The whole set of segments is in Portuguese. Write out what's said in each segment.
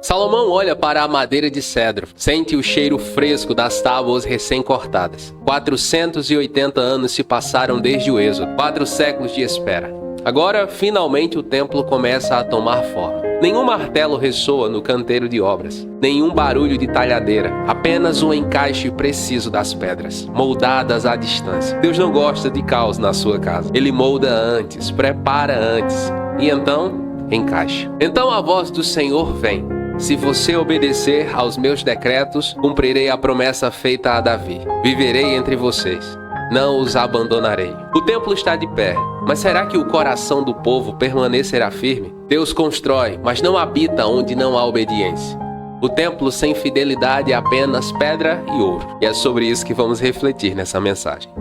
Salomão olha para a madeira de cedro, sente o cheiro fresco das tábuas recém-cortadas. 480 anos se passaram desde o êxodo, 4 séculos de espera. Agora, finalmente, o templo começa a tomar forma. Nenhum martelo ressoa no canteiro de obras, nenhum barulho de talhadeira, apenas um encaixe preciso das pedras, moldadas à distância. Deus não gosta de caos na sua casa. Ele molda antes, prepara antes, e então, encaixa. Então a voz do Senhor vem. Se você obedecer aos meus decretos, cumprirei a promessa feita a Davi. Viverei entre vocês. Não os abandonarei. O templo está de pé, mas será que o coração do povo permanecerá firme? Deus constrói, mas não habita onde não há obediência. O templo sem fidelidade é apenas pedra e ouro. E é sobre isso que vamos refletir nessa mensagem.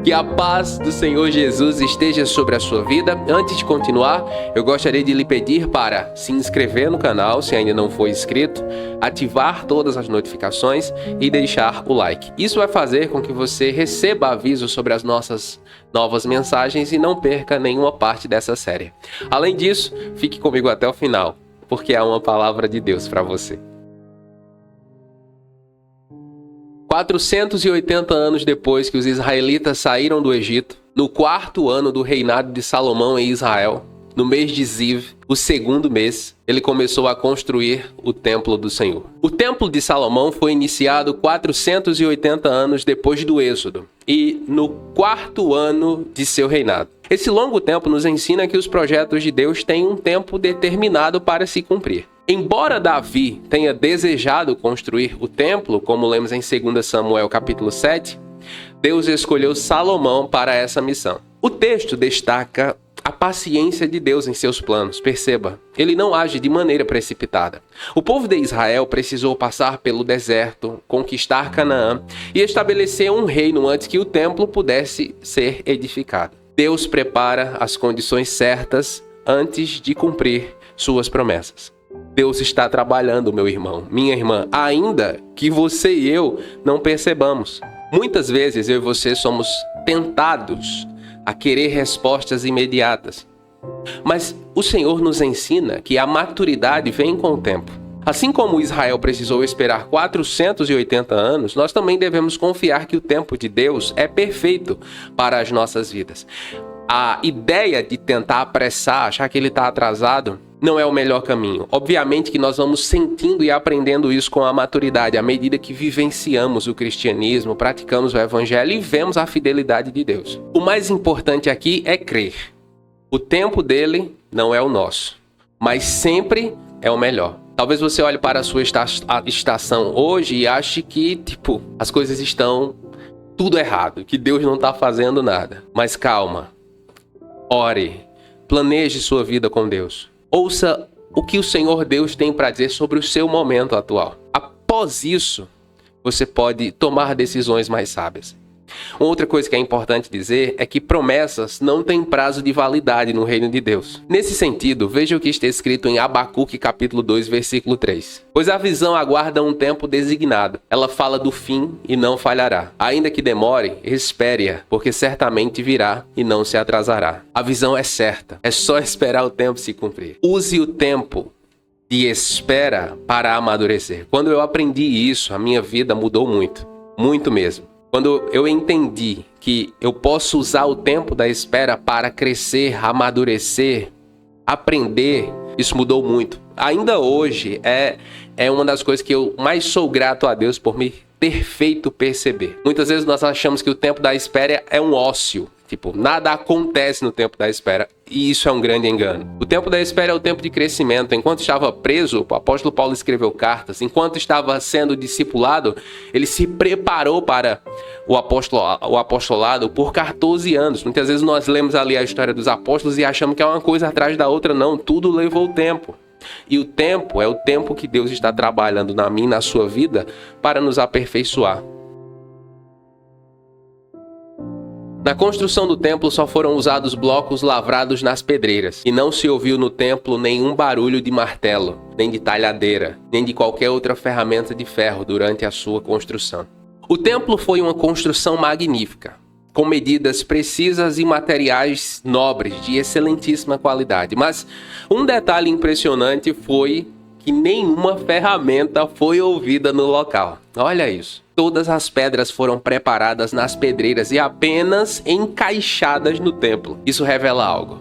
Que a paz do Senhor Jesus esteja sobre a sua vida. Antes de continuar, eu gostaria de lhe pedir para se inscrever no canal, se ainda não for inscrito, ativar todas as notificações e deixar o like. Isso vai fazer com que você receba aviso sobre as nossas novas mensagens e não perca nenhuma parte dessa série. Além disso, fique comigo até o final, porque há uma palavra de Deus para você. 480 anos depois que os israelitas saíram do Egito, no 4º ano do reinado de Salomão em Israel, no mês de Ziv, o 2º mês, ele começou a construir o templo do Senhor. O templo de Salomão foi iniciado 480 anos depois do Êxodo e no 4º ano de seu reinado. Esse longo tempo nos ensina que os projetos de Deus têm um tempo determinado para se cumprir. Embora Davi tenha desejado construir o templo, como lemos em 2 Samuel capítulo 7, Deus escolheu Salomão para essa missão. O texto destaca a paciência de Deus em seus planos. Perceba, ele não age de maneira precipitada. O povo de Israel precisou passar pelo deserto, conquistar Canaã e estabelecer um reino antes que o templo pudesse ser edificado. Deus prepara as condições certas antes de cumprir suas promessas. Deus está trabalhando, meu irmão, minha irmã, ainda que você e eu não percebamos. Muitas vezes eu e você somos tentados a querer respostas imediatas. Mas o Senhor nos ensina que a maturidade vem com o tempo. Assim como Israel precisou esperar 480 anos, nós também devemos confiar que o tempo de Deus é perfeito para as nossas vidas. A ideia de tentar apressar, achar que ele está atrasado, não é o melhor caminho. Obviamente que nós vamos sentindo e aprendendo isso com a maturidade, à medida que vivenciamos o cristianismo, praticamos o evangelho e vemos a fidelidade de Deus. O mais importante aqui é crer. O tempo dele não é o nosso, mas sempre é o melhor. Talvez você olhe para a sua estação hoje e ache que, as coisas estão tudo errado, que Deus não está fazendo nada. Mas calma, ore, planeje sua vida com Deus. Ouça o que o Senhor Deus tem para dizer sobre o seu momento atual. Após isso, você pode tomar decisões mais sábias. Outra coisa que é importante dizer é que promessas não têm prazo de validade no reino de Deus. Nesse sentido, veja o que está escrito em Abacuque capítulo 2, versículo 3. Pois a visão aguarda um tempo designado. Ela fala do fim e não falhará. Ainda que demore, espere-a, porque certamente virá e não se atrasará. A visão é certa. É só esperar o tempo se cumprir. Use o tempo de espera para amadurecer. Quando eu aprendi isso, a minha vida mudou muito. Muito mesmo. Quando eu entendi que eu posso usar o tempo da espera para crescer, amadurecer, aprender, isso mudou muito. Ainda hoje é uma das coisas que eu mais sou grato a Deus por me ter feito perceber. Muitas vezes nós achamos que o tempo da espera é um ócio. Nada acontece no tempo da espera. E isso é um grande engano. O tempo da espera é o tempo de crescimento. Enquanto estava preso, o apóstolo Paulo escreveu cartas. Enquanto estava sendo discipulado, ele se preparou para o apostolado por 14 anos. Muitas vezes nós lemos ali a história dos apóstolos e achamos que é uma coisa atrás da outra. Não, tudo levou tempo. E o tempo é o tempo que Deus está trabalhando na minha e na sua vida para nos aperfeiçoar. Na construção do templo só foram usados blocos lavrados nas pedreiras, e não se ouviu no templo nenhum barulho de martelo, nem de talhadeira, nem de qualquer outra ferramenta de ferro durante a sua construção. O templo foi uma construção magnífica. com medidas precisas e materiais nobres, de excelentíssima qualidade. Mas um detalhe impressionante foi que nenhuma ferramenta foi ouvida no local. Olha isso. Todas as pedras foram preparadas nas pedreiras e apenas encaixadas no templo. Isso revela algo: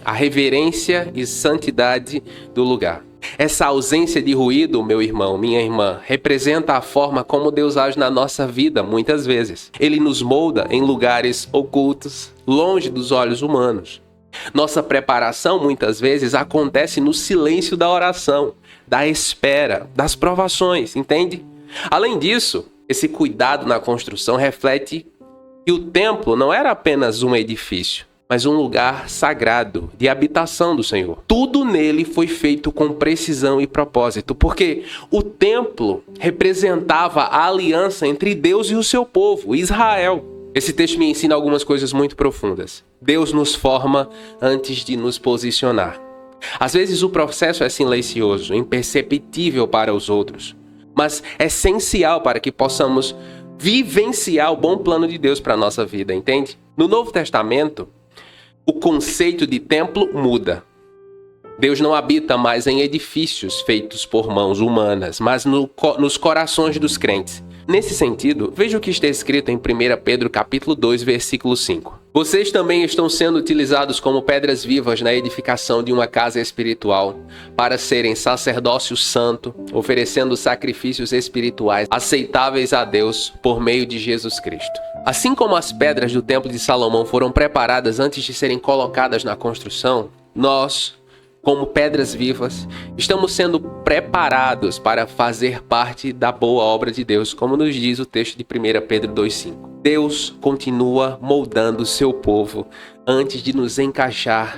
a reverência e santidade do lugar. Essa ausência de ruído, meu irmão, minha irmã, representa a forma como Deus age na nossa vida muitas vezes. Ele nos molda em lugares ocultos, longe dos olhos humanos. Nossa preparação muitas vezes acontece no silêncio da oração, da espera, das provações, entende? Além disso, esse cuidado na construção reflete que o templo não era apenas um edifício, mas um lugar sagrado de habitação do Senhor. Tudo nele foi feito com precisão e propósito, porque o templo representava a aliança entre Deus e o seu povo, Israel. Esse texto me ensina algumas coisas muito profundas. Deus nos forma antes de nos posicionar. Às vezes o processo é silencioso, imperceptível para os outros, mas essencial para que possamos vivenciar o bom plano de Deus para a nossa vida, entende? No Novo Testamento, o conceito de templo muda. Deus não habita mais em edifícios feitos por mãos humanas, mas nos corações dos crentes. Nesse sentido, veja o que está escrito em 1 Pedro capítulo 2, versículo 5. Vocês também estão sendo utilizados como pedras vivas na edificação de uma casa espiritual, para serem sacerdócio santo, oferecendo sacrifícios espirituais aceitáveis a Deus por meio de Jesus Cristo. Assim como as pedras do Templo de Salomão foram preparadas antes de serem colocadas na construção, nós, como pedras vivas, estamos sendo preparados para fazer parte da boa obra de Deus, como nos diz o texto de 1 Pedro 2,5. Deus continua moldando o seu povo antes de nos encaixar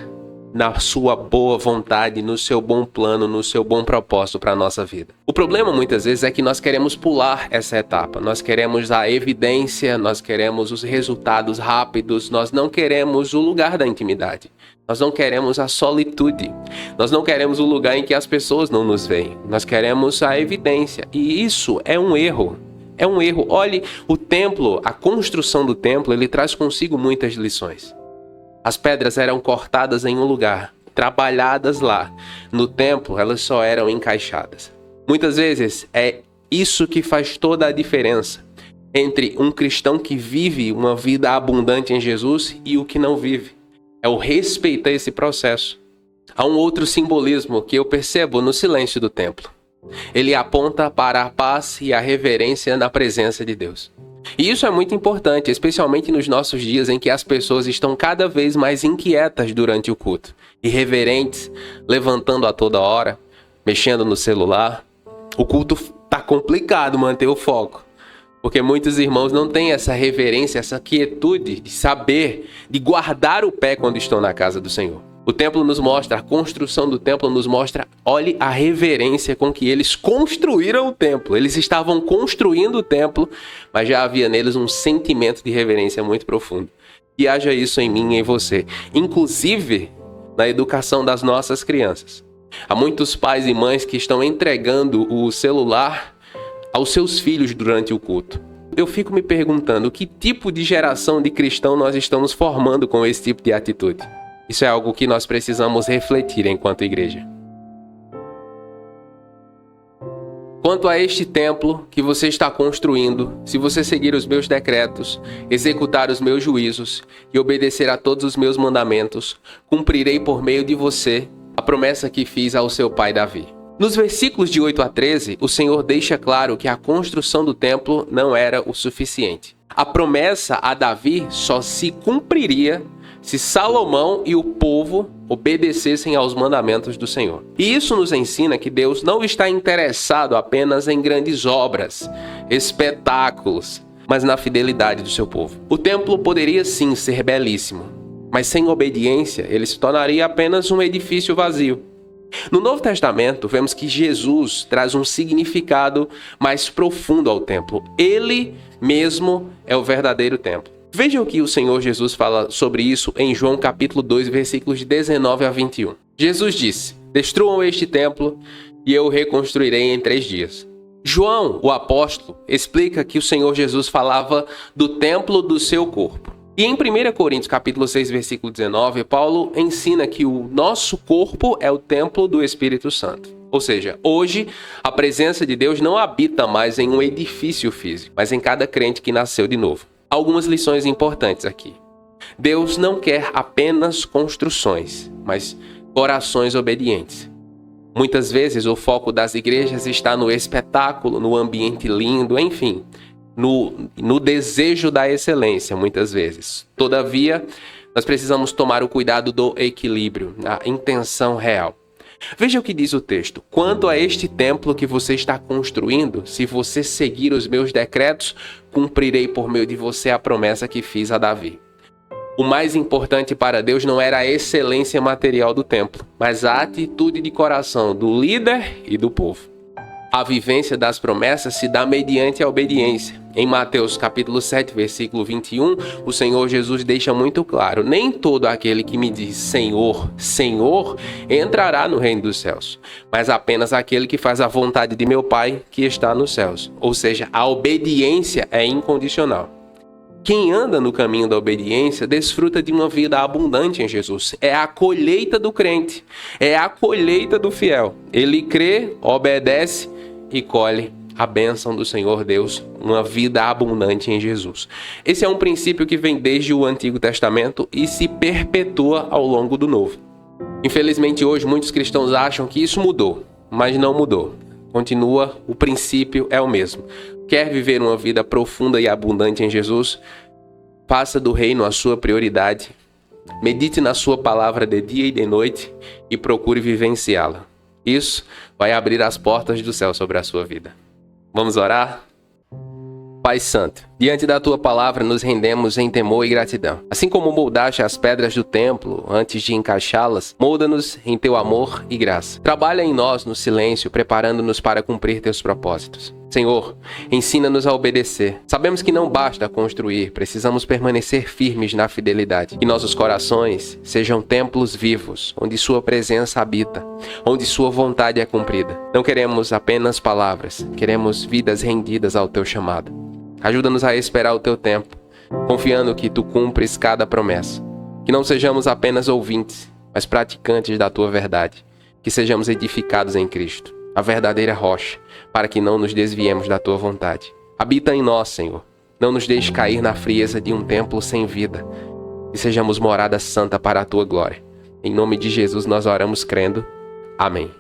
na sua boa vontade, no seu bom plano, no seu bom propósito para a nossa vida. O problema muitas vezes é que nós queremos pular essa etapa, nós queremos a evidência, nós queremos os resultados rápidos, nós não queremos o lugar da intimidade. Nós não queremos a solitude. Nós não queremos o lugar em que as pessoas não nos veem. Nós queremos a evidência. E isso é um erro. É um erro. Olhe, o templo, a construção do templo, ele traz consigo muitas lições. As pedras eram cortadas em um lugar, trabalhadas lá. No templo, elas só eram encaixadas. Muitas vezes é isso que faz toda a diferença entre um cristão que vive uma vida abundante em Jesus e o que não vive. É o respeitar esse processo. Há um outro simbolismo que eu percebo no silêncio do templo. Ele aponta para a paz e a reverência na presença de Deus. E isso é muito importante, especialmente nos nossos dias em que as pessoas estão cada vez mais inquietas durante o culto, irreverentes, levantando a toda hora, mexendo no celular. O culto está complicado manter o foco. Porque muitos irmãos não têm essa reverência, essa quietude de saber, de guardar o pé quando estão na casa do Senhor. O templo nos mostra, a construção do templo nos mostra, olhe a reverência com que eles construíram o templo. Eles estavam construindo o templo, mas já havia neles um sentimento de reverência muito profundo. E haja isso em mim e em você, inclusive na educação das nossas crianças. Há muitos pais e mães que estão entregando o celular aos seus filhos durante o culto. Eu fico me perguntando que tipo de geração de cristão nós estamos formando com esse tipo de atitude. Isso é algo que nós precisamos refletir enquanto igreja. Quanto a este templo que você está construindo, se você seguir os meus decretos, executar os meus juízos e obedecer a todos os meus mandamentos, cumprirei por meio de você a promessa que fiz ao seu pai Davi. Nos versículos de 8 a 13, o Senhor deixa claro que a construção do templo não era o suficiente. A promessa a Davi só se cumpriria se Salomão e o povo obedecessem aos mandamentos do Senhor. E isso nos ensina que Deus não está interessado apenas em grandes obras, espetáculos, mas na fidelidade do seu povo. O templo poderia sim ser belíssimo, mas sem obediência ele se tornaria apenas um edifício vazio. No Novo Testamento, vemos que Jesus traz um significado mais profundo ao templo. Ele mesmo é o verdadeiro templo. Vejam o que o Senhor Jesus fala sobre isso em João capítulo 2, versículos de 19 a 21. Jesus disse: "Destruam este templo e eu o reconstruirei em 3 dias." João, o apóstolo, explica que o Senhor Jesus falava do templo do seu corpo. E em 1 Coríntios capítulo 6, versículo 19, Paulo ensina que o nosso corpo é o templo do Espírito Santo. Ou seja, hoje a presença de Deus não habita mais em um edifício físico, mas em cada crente que nasceu de novo. Algumas lições importantes aqui. Deus não quer apenas construções, mas corações obedientes. Muitas vezes o foco das igrejas está no espetáculo, no ambiente lindo, enfim, no desejo da excelência, muitas vezes. Todavia, nós precisamos tomar o cuidado do equilíbrio, da intenção real. Veja o que diz o texto. Quanto a este templo que você está construindo, se você seguir os meus decretos, cumprirei por meio de você a promessa que fiz a Davi. O mais importante para Deus não era a excelência material do templo, mas a atitude de coração do líder e do povo. A vivência das promessas se dá mediante a obediência. Em Mateus capítulo 7, versículo 21, o Senhor Jesus deixa muito claro: nem todo aquele que me diz Senhor, Senhor, entrará no reino dos céus, mas apenas aquele que faz a vontade de meu Pai que está nos céus. Ou seja, a obediência é incondicional. Quem anda no caminho da obediência desfruta de uma vida abundante em Jesus. É a colheita do crente, é a colheita do fiel. Ele crê, obedece e colhe a bênção do Senhor Deus, uma vida abundante em Jesus. Esse é um princípio que vem desde o Antigo Testamento e se perpetua ao longo do Novo. Infelizmente hoje muitos cristãos acham que isso mudou, mas não mudou. Continua, o princípio é o mesmo. Quer viver uma vida profunda e abundante em Jesus? Faça do reino a sua prioridade. Medite na sua palavra de dia e de noite e procure vivenciá-la. Isso vai abrir as portas do céu sobre a sua vida. Vamos orar? Pai Santo, diante da Tua palavra nos rendemos em temor e gratidão. Assim como moldaste as pedras do templo antes de encaixá-las, molda-nos em Teu amor e graça. Trabalha em nós no silêncio, preparando-nos para cumprir Teus propósitos. Senhor, ensina-nos a obedecer. Sabemos que não basta construir, precisamos permanecer firmes na fidelidade. Que nossos corações sejam templos vivos, onde Sua presença habita, onde Sua vontade é cumprida. Não queremos apenas palavras, queremos vidas rendidas ao Teu chamado. Ajuda-nos a esperar o Teu tempo, confiando que Tu cumpres cada promessa. Que não sejamos apenas ouvintes, mas praticantes da Tua verdade. Que sejamos edificados em Cristo, a verdadeira rocha, para que não nos desviemos da Tua vontade. Habita em nós, Senhor. Não nos deixe cair na frieza de um templo sem vida. Que sejamos morada santa para a Tua glória. Em nome de Jesus nós oramos crendo. Amém.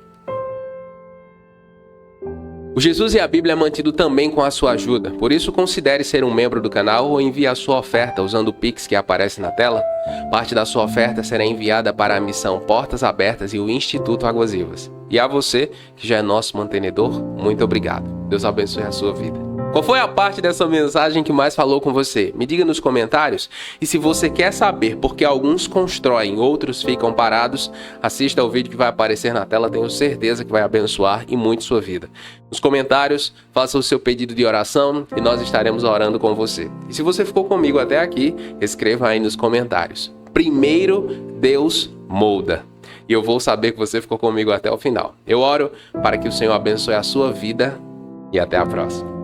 O Jesus e a Bíblia é mantido também com a sua ajuda, por isso considere ser um membro do canal ou envie a sua oferta usando o Pix que aparece na tela. Parte da sua oferta será enviada para a missão Portas Abertas e o Instituto Águas Vivas. E a você, que já é nosso mantenedor, muito obrigado. Deus abençoe a sua vida. Qual foi a parte dessa mensagem que mais falou com você? Me diga nos comentários. E se você quer saber por que alguns constroem, outros ficam parados, assista ao vídeo que vai aparecer na tela. Tenho certeza que vai abençoar e muito sua vida. Nos comentários, faça o seu pedido de oração e nós estaremos orando com você. E se você ficou comigo até aqui, escreva aí nos comentários. Primeiro, Deus molda. E eu vou saber que você ficou comigo até o final. Eu oro para que o Senhor abençoe a sua vida e até a próxima.